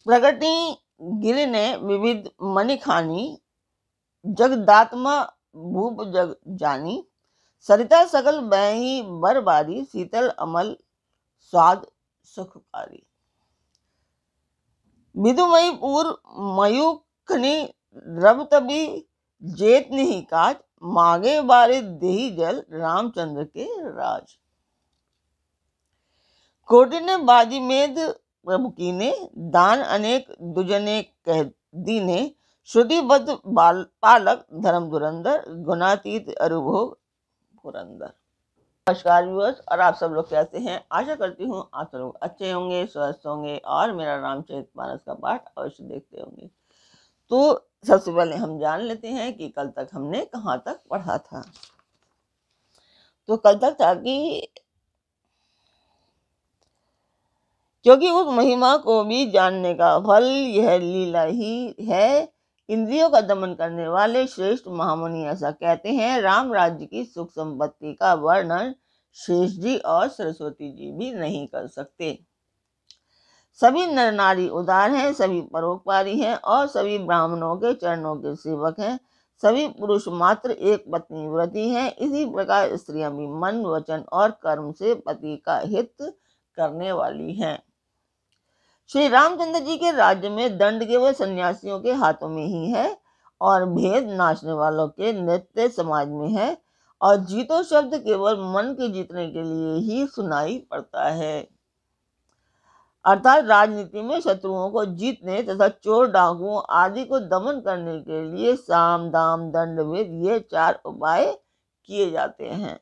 प्रगति गिर ने विविध मणि खानी, जगदात्मा भूप जग जानी। सरिता सकल बही बरबारी, शीतल अमल स्वाद सुखकारी। विदुमयी पूर मयूखनी, द्रव तभी जेत नहीं काज। मागे बारे देही जल, रामचंद्र के राज। कोटि ने बाजी मेद प्रभु की ने, दान अनेक दुजने कह दीने। श्रुतिबद्ध पालक धर्म धुरंधर, गुणातीत अरुभोग पुरंदर। नमस्कार व्यूअर्स, और आप सब लोग कैसे हैं? आशा करती हूँ आप सब लोग अच्छे होंगे, स्वस्थ होंगे और मेरा रामचरितमानस का पाठ अवश्य देखते होंगे। तो सबसे पहले हम जान लेते हैं कि कल तक हमने कहाँ तक पढ़ा था। तो कल तक था कि क्योंकि उस महिमा को भी जानने का फल यह लीला ही है। इंद्रियों का दमन करने वाले श्रेष्ठ महामुनि ऐसा कहते हैं। राम राज्य की सुख संपत्ति का वर्णन शेष जी और सरस्वती जी भी नहीं कर सकते। सभी नर नारी उदार हैं, सभी परोपकारी हैं और सभी ब्राह्मणों के चरणों के सेवक हैं। सभी पुरुष मात्र एक पत्नी व्रती हैं। इसी प्रकार स्त्रियां भी मन, वचन और कर्म से पति का हित करने वाली हैं। श्री रामचंद्र जी के राज्य में दंड केवल सन्यासियों के हाथों में ही है और भेद नाचने वालों के नृत्य समाज में है, और जीतो शब्द केवल मन के जीतने के लिए ही सुनाई पड़ता है। अर्थात राजनीति में शत्रुओं को जीतने तथा चोर डाकुओं आदि को दमन करने के लिए साम दाम दंड भेद ये 4 उपाय किए जाते हैं।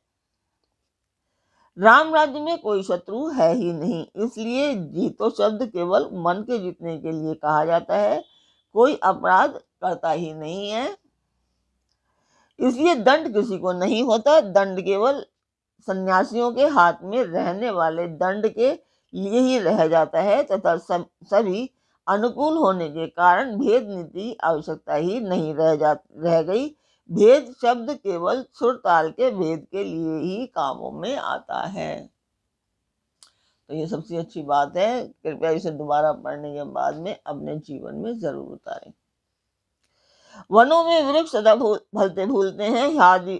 राम राज्य में कोई शत्रु है ही नहीं, इसलिए जीतो शब्द केवल मन के जीतने के लिए कहा जाता है। कोई अपराध करता ही नहीं है, इसलिए दंड किसी को नहीं होता। दंड केवल सन्यासियों के हाथ में रहने वाले दंड के लिए ही रह जाता है तथा सभी अनुकूल होने के कारण भेद नीति आवश्यकता ही नहीं रह गई। भेद शब्द केवल सुर ताल के भेद के लिए ही कामों में आता है। तो ये सबसे अच्छी बात है। कृपया इसे दोबारा पढ़ने के बाद में अपने जीवन में जरूर उतारें। वनों में वृक्ष सदा फलते फूलते हैं।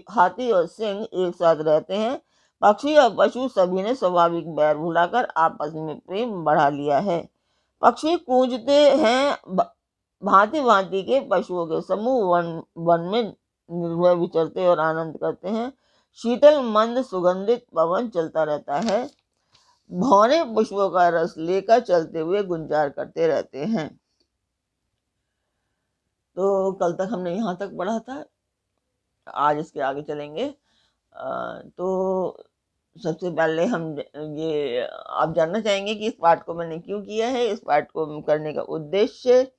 हाथी और सिंह एक साथ रहते हैं। पक्षी और पशु सभी ने स्वाभाविक बैर भुलाकर आपस में प्रेम बढ़ा लिया है। पक्षी कूंजते हैं, भांति भांति के पशुओं के समूह वन में निर्भय विचरते और आनंद करते हैं। शीतल मंद सुगंधित पवन चलता रहता है। भौरे पुष्पों का रस लेकर चलते हुए गुंजार करते रहते हैं। तो कल तक हमने यहाँ तक पढ़ा था, आज इसके आगे चलेंगे। तो सबसे पहले हम ये आप जानना चाहेंगे कि इस पाठ को मैंने क्यों किया है। इस पाठ को करने का उद्देश्य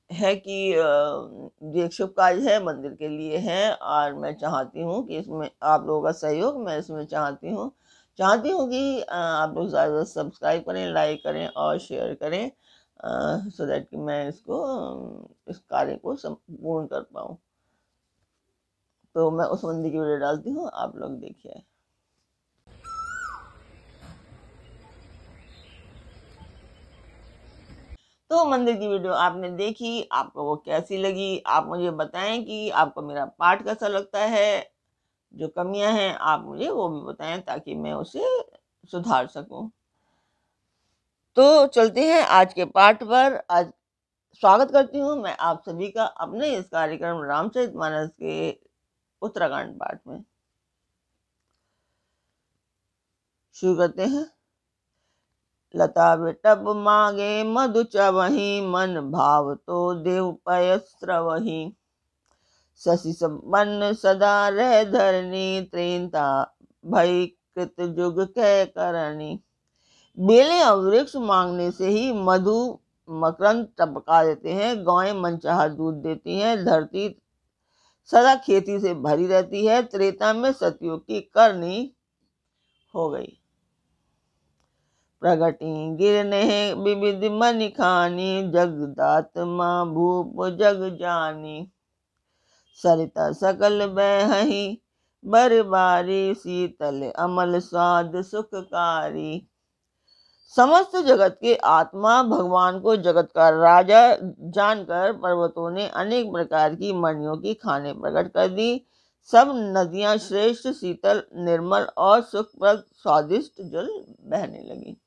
है कि ये एक शुभ कार्य है, मंदिर के लिए है, और मैं चाहती हूँ कि इसमें आप लोगों का सहयोग मैं इसमें चाहती हूँ कि आप लोग ज़्यादा सब्सक्राइब करें, लाइक करें और शेयर करें, सो दैट कि मैं इस कार्य को संपूर्ण कर पाऊँ। तो मैं उस मंदिर की वीडियो डालती हूँ, आप लोग देखिए। तो मंदिर की वीडियो आपने देखी, आपको वो कैसी लगी? आप मुझे बताएं कि आपको मेरा पाठ कैसा लगता है। जो कमियां हैं आप मुझे वो भी बताएं ताकि मैं उसे सुधार सकूं। तो चलते हैं आज के पाठ पर। आज स्वागत करती हूँ मैं आप सभी का अपने इस कार्यक्रम रामचरितमानस के उत्तराखंड पाठ में। शुरू करते हैं। लता विटप मांगे मधु चवही, मन भाव तो देव पयस्त्र वही। शशि संपन्न सदा रह धरनी, त्रेंता भई कृत जुग कह करणी। बेले और वृक्ष मांगने से ही मधु मकरंद टपका देते हैं। गायें मनचाहा दूध देती हैं। धरती सदा खेती से भरी रहती है। त्रेता में सतयुग की करनी हो गई। प्रगति गिरने विविध मनि खानी, जगदात्मा भूप जग जानी। सरिता सकल बहहि बरबारी, शीतल अमल स्वाद सुखकारी। समस्त जगत के आत्मा भगवान को जगत का राजा जानकर पर्वतों ने अनेक प्रकार की मणियों की खाने प्रकट कर दी। सब नदियां श्रेष्ठ, शीतल, निर्मल और सुखप्रद स्वादिष्ट जल बहने लगी।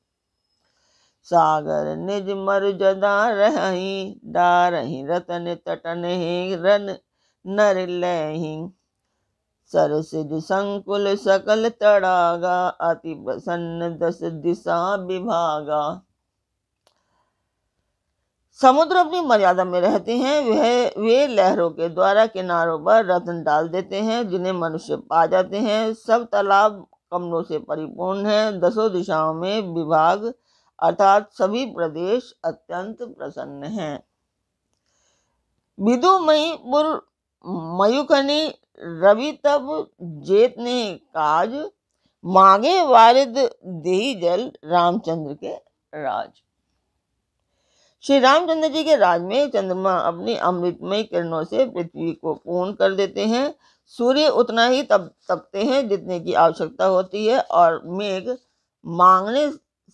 सागर निज मर जदा रही, डारही रतन तटन रन नर लही। सरसिज संकुल सकल तड़ागा, अति प्रसन्न दस दिशा विभागा। समुद्र अपनी मर्यादा में रहते हैं। वे लहरों के द्वारा किनारों पर रत्न डाल देते हैं, जिन्हें मनुष्य पा जाते हैं। सब तालाब कमलों से परिपूर्ण हैं। दसों दिशाओं में विभाग अर्थात सभी प्रदेश अत्यंत प्रसन्न हैं। विदुमयीपुर मयूखनी रवि तब जेत ने काज, मांगे वारिद देही जल रामचंद्र के राज। श्री रामचंद्र जी के राज में चंद्रमा अपनी अमृतमय किरणों से पृथ्वी को पूर्ण कर देते हैं। सूर्य उतना ही तपते हैं जितने की आवश्यकता होती है, और मेघ मांगने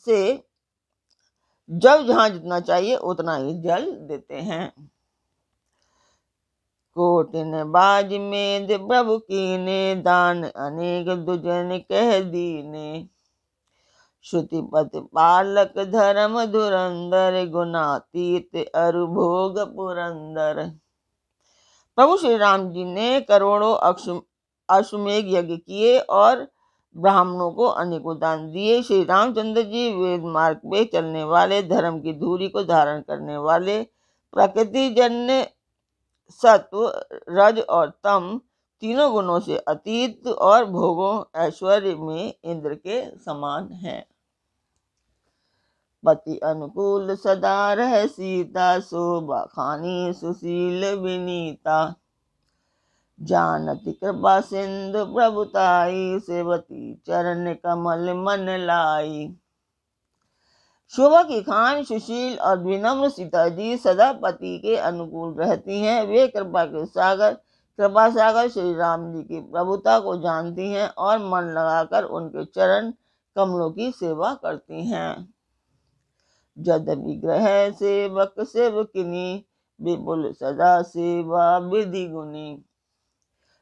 से जब जहां जितना चाहिए उतना ही जल देते हैं। कोटिन बाज में प्रभु कीने, दान अनेक दुजन कह दीने। श्रुतिपति पालक धर्म धुरंधर, गुणातीत अरु भोग पुरंदर। प्रभु श्री राम जी ने करोड़ों अश्वमेघ यज्ञ किए और ब्राह्मणों को अनेकों दान दिए। श्री रामचंद्र जी वेद मार्ग पे चलने वाले, धर्म की धूरी को धारण करने वाले, प्रकृति जन्य सत्व, रज और तम तीनों गुणों से अतीत और भोगों ऐश्वर्य में इंद्र के समान हैं। पति अनुकूल सदा रह सीता, शोभा खानी सुशील विनीता। जानति कृपा सिंधु प्रभुताई, सेवती चरण कमल मन लाई। शोभा की खान, सुशील और विनम्र सीता जी सदा पति के अनुकूल रहती हैं। वे कृपा सागर श्री राम जी की प्रभुता को जानती हैं और मन लगाकर उनके चरण कमलों की सेवा करती हैं। जद विग्रह सेवक सेवकिनी, विपुल सदा सेवा विधि गुनी।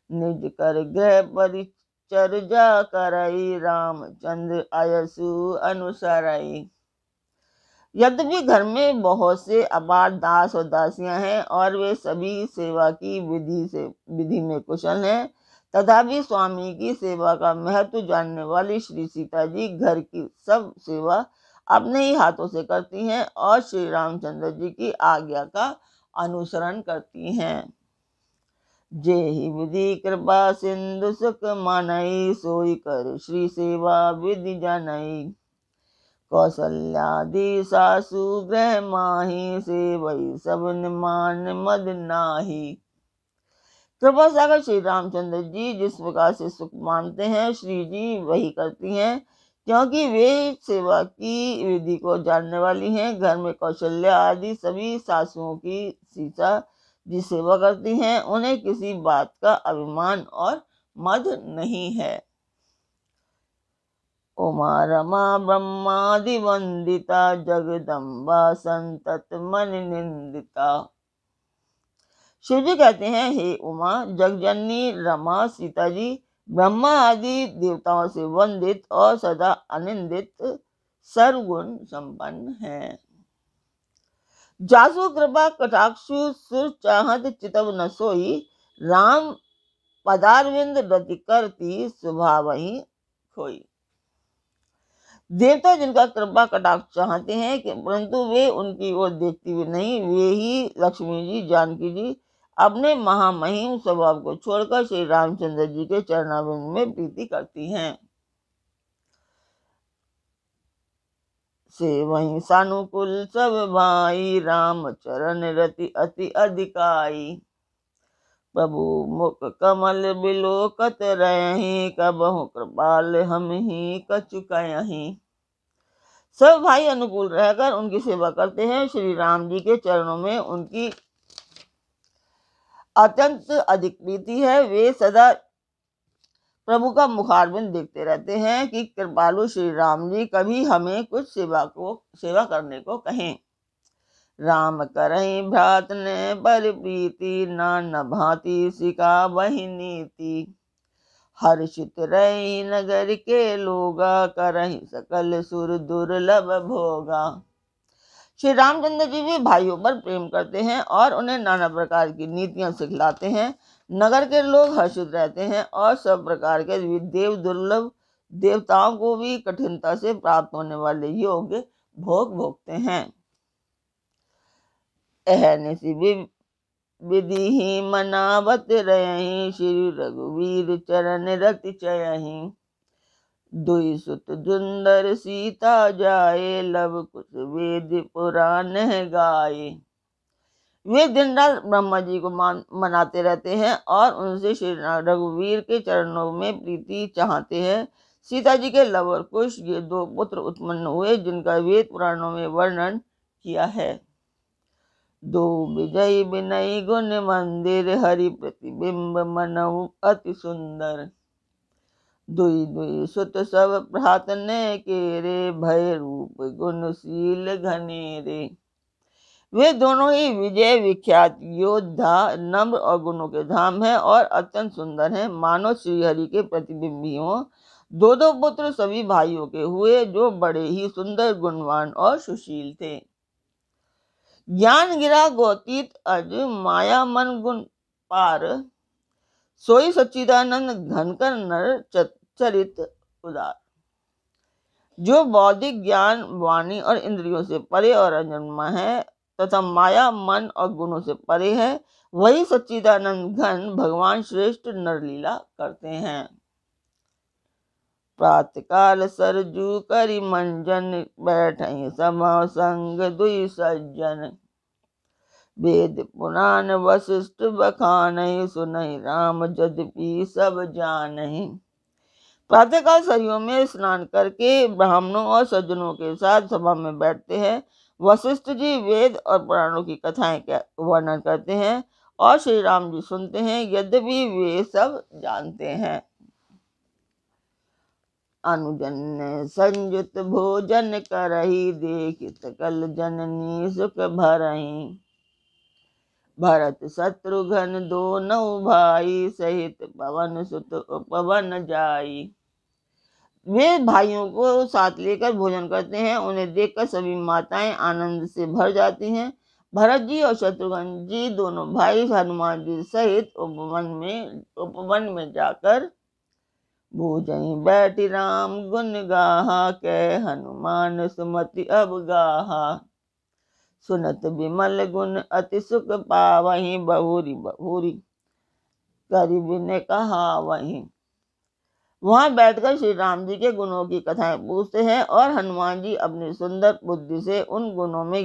निज कर ग्रह परिचर्या करई, रामचंद्र आयसु अनुसरई। यद्यपि घर में बहुत से अपार दास और दासियां हैं और वे सभी सेवा की विधि में कुशल हैं, तथापि स्वामी की सेवा का महत्व जानने वाली श्री सीता जी घर की सब सेवा अपने ही हाथों से करती हैं और श्री रामचंद्र जी की आज्ञा का अनुसरण करती हैं। जेहि विधि कृपा सिंधु सुख मानई, सोई कर श्री सेवा विधि जानई। कौशल्यादि सासु ग्रह माही, सेवई सब मान मद नाही। कृपा सागर श्री रामचंद्र जी जिस प्रकार से सुख मानते हैं, श्री जी वही करती हैं, क्योंकि वे सेवा की विधि को जानने वाली हैं। घर में कौशल्या आदि सभी सासुओं की सीता जी सेवा करती हैं। उन्हें किसी बात का अभिमान और मद नहीं है। उमा रमा ब्रह्मादि वंदिता, जगदम्बा संतत मन निंदिता। शिव जी कहते हैं, हे उमा, जगजननी रमा सीता जी ब्रह्मा आदि देवताओं से वंदित और सदा अनिंदित सर्वगुण संपन्न हैं। जासु कृपा कटाक्षु सुर चाहत चितव न सोई, राम पदारविंद रति करती स्वभाव ही खोई। देवता जिनका कृपा कटाक्ष चाहते हैं कि परंतु वे उनकी ओर देखती हुई नहीं, वे ही लक्ष्मी जी, जानकी जी अपने महामहिम स्वभाव को छोड़कर श्री रामचंद्र जी के चरणारविंद में प्रीति करती हैं। से वहीं सानुकूल सब भाई, राम चरण रति अति अधिकाई। प्रभु मुख कमल बिलोकत रही, कबहु कृपाल हम ही कछु कहीं। सब भाई अनुकूल रहकर उनकी सेवा करते हैं। श्री राम जी के चरणों में उनकी अत्यंत अधिक प्रीति है। वे सदा प्रभु का मुखारबिंद देखते रहते हैं कि कृपालु श्री राम जी कभी हमें कुछ सेवा करने को कहें। राम करहि भ्रात ने बल प्रीति, न भांति सिका वही नीति। हर्षित रही नगर के लोगा, करहि सकल सुर दुर्लभ भोगा। श्री रामचंद्र जी भी भाइयों पर प्रेम करते हैं और उन्हें नाना प्रकार की नीतियां सिखलाते हैं। नगर के लोग हर्षित रहते हैं और सब प्रकार के दुर्लभ देवताओं को भी कठिनता से प्राप्त होने वाले योग्य भोग भोगते हैं। अहनिशि विधि ही मनावत रही, श्री रघुवीर चरण रति चयहि। दुई सुत जुंदर सीता जाए, लब कुछ वेद पुराण गाए। वे दिन रात ब्रह्मा जी को मनाते रहते हैं और उनसे श्री रघुवीर के चरणों में प्रीति चाहते हैं। सीता जी के लव और कुश ये दो पुत्र उत्पन्न हुए जिनका वेद पुराणों में वर्णन किया है। दो विजय विनय गुण मंदिर, हरि प्रतिबिंब मनहु अति सुंदर। दुई दुई सुत सब भ्रात ने केरे, भय रूप गुणशील घनेरे। वे दोनों ही विजय विख्यात योद्धा, नम्र और गुणों के धाम हैं और अत्यंत सुंदर हैं, मानो श्री हरि के प्रतिबिंबी हों। दो दो पुत्र सभी भाइयों के हुए जो बड़े ही सुंदर, गुणवान और सुशील थे। ज्ञान गिरा गोतीत अज, माया मन गुण पार। सोई सच्चिदानंद घनकर नर, चरित उदार। जो बौद्धिक ज्ञान, वाणी और इंद्रियों से परे और अजन्मा है तथा माया, मन और गुणों से परे है, वही सच्चिदानंद घन भगवान श्रेष्ठ नरलीला करते हैं। प्रातकाल सरजू करि मंजन, बैठहि सभा संग दुई सज्जन। वेद पुराण वशिष्ठ बखानहि, सुनहि राम यद्यपि सब जानहि। प्रातःकाल सरयू में स्नान करके ब्राह्मणों और सज्जनों के साथ सभा में बैठते हैं। वशिष्ठ जी वेद और पुराणों की कथाएं वर्णन करते हैं और श्री राम जी सुनते हैं, यद्यपि वे सब जानते हैं। अनुजन संयुत भोजन करहि, देखि सकल जननी सुख भरहि। भरत शत्रुघ्न दोनों भाई, सहित पवन सुत उपवन जाई। वे भाइयों को साथ लेकर भोजन करते हैं। उन्हें देखकर सभी माताएं आनंद से भर जाती हैं। भरत जी और शत्रुघ्न जी दोनों भाई हनुमान जी सहित उपवन में जाकर भोजहि बैठि राम गुण गाहा, कह हनुमान सुमति अब गाहा। सुनत विमल गुण अति सुख पावहि, बहुरी बहुरी करि विनय कहावहि। वहां बैठकर श्री राम जी के गुणों की कथाएं पूछते हैं और हनुमान जी अपनी सुंदर बुद्धि से उन गुणों में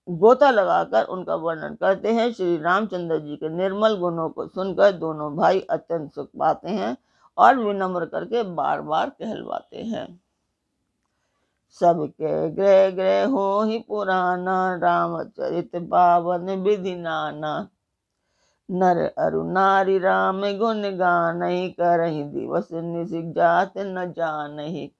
गोता लगाकर उनका वर्णन करते हैं। श्री रामचंद्र जी के निर्मल गुणों को सुनकर दोनों भाई अत्यंत सुख पाते हैं और विनम्र करके बार बार कहलवाते हैं। सबके ग्रह ग्रह हो ही पुराना, रामचरित पावन विधि नाना। नर अरु नारी राम गुण गानहि, करहि दिवस निशि जात न जानहि।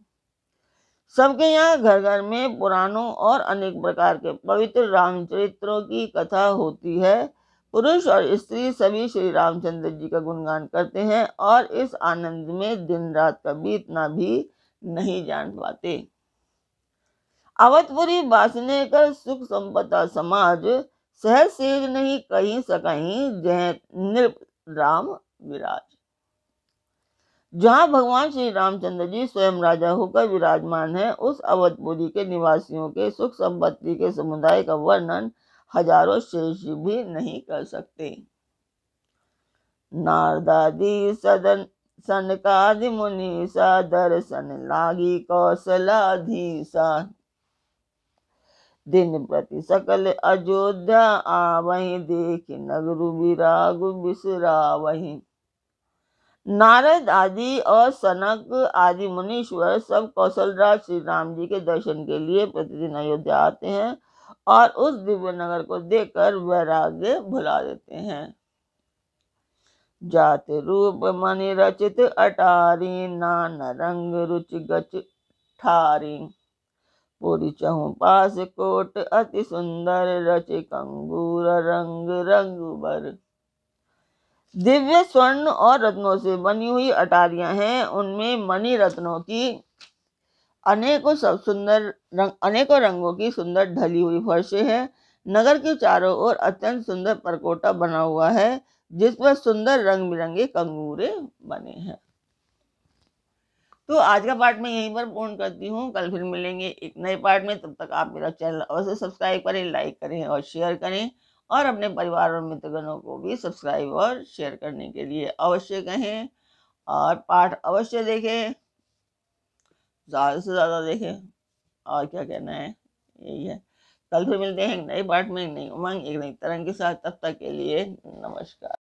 सबके यहाँ घर घर में पुराणों और अनेक प्रकार के पवित्र रामचरित्रों की कथा होती है। पुरुष और स्त्री सभी श्री रामचंद्र जी का गुणगान करते हैं और इस आनंद में दिन रात का बीतना भी नहीं जान पाते। अवधपुरी बासने कर सुख संपदा समाज, सहज सेज नहीं कहीं सकहीं, जय नृप राम विराज। जहाँ भगवान श्री रामचंद्र जी स्वयं राजा होकर विराजमान है, उस अवधपुरी के निवासियों के सुख संपत्ति के समुदाय का वर्णन हजारों शेष भी नहीं कर सकते। नारदादि सदन सनकादि मुनीसा, दर्शन लागी कौशलाधीसा। दिन प्रति सकल अयोध्या आवहि, देखि नगरु विराग बिसरावहि। नारद आदि और सनक आदि मुनीश्वर सब कौशलराज श्री राम जी के दर्शन के लिए प्रतिदिन अयोध्या आते हैं और उस दिव्य नगर को देखकर वैराग्य भुला देते हैं। जाति रूप मणि रचित अटारी, नान रंग रुचि गच ठारी। पूरी चहु पास कोट अति सुंदर, रचि कंगूर रंग रघुबर। दिव्य स्वर्ण और रत्नों से बनी हुई अटारियां हैं, उनमें मणि रत्नों की अनेकों रंगों की सुंदर ढली हुई फर्शें हैं। नगर के चारों ओर अत्यंत सुंदर परकोटा बना हुआ है, जिस पर सुंदर रंग बिरंगे कंगूरे बने हैं। तो आज का पार्ट मैं यहीं पर पूर्ण करती हूँ। कल फिर मिलेंगे एक नए पार्ट में। तब तक आप मेरा चैनल अवश्य सब्सक्राइब करें, लाइक करें और शेयर करें, और अपने परिवार और मित्रगणों को भी सब्सक्राइब और शेयर करने के लिए अवश्य कहें, और पाठ अवश्य देखें, ज़्यादा से ज़्यादा देखें। और क्या कहना है, यही है। कल फिर मिलते हैं एक नए पार्ट में, एक नई उमंग, एक नई तरंग के साथ। तब तक के लिए नमस्कार।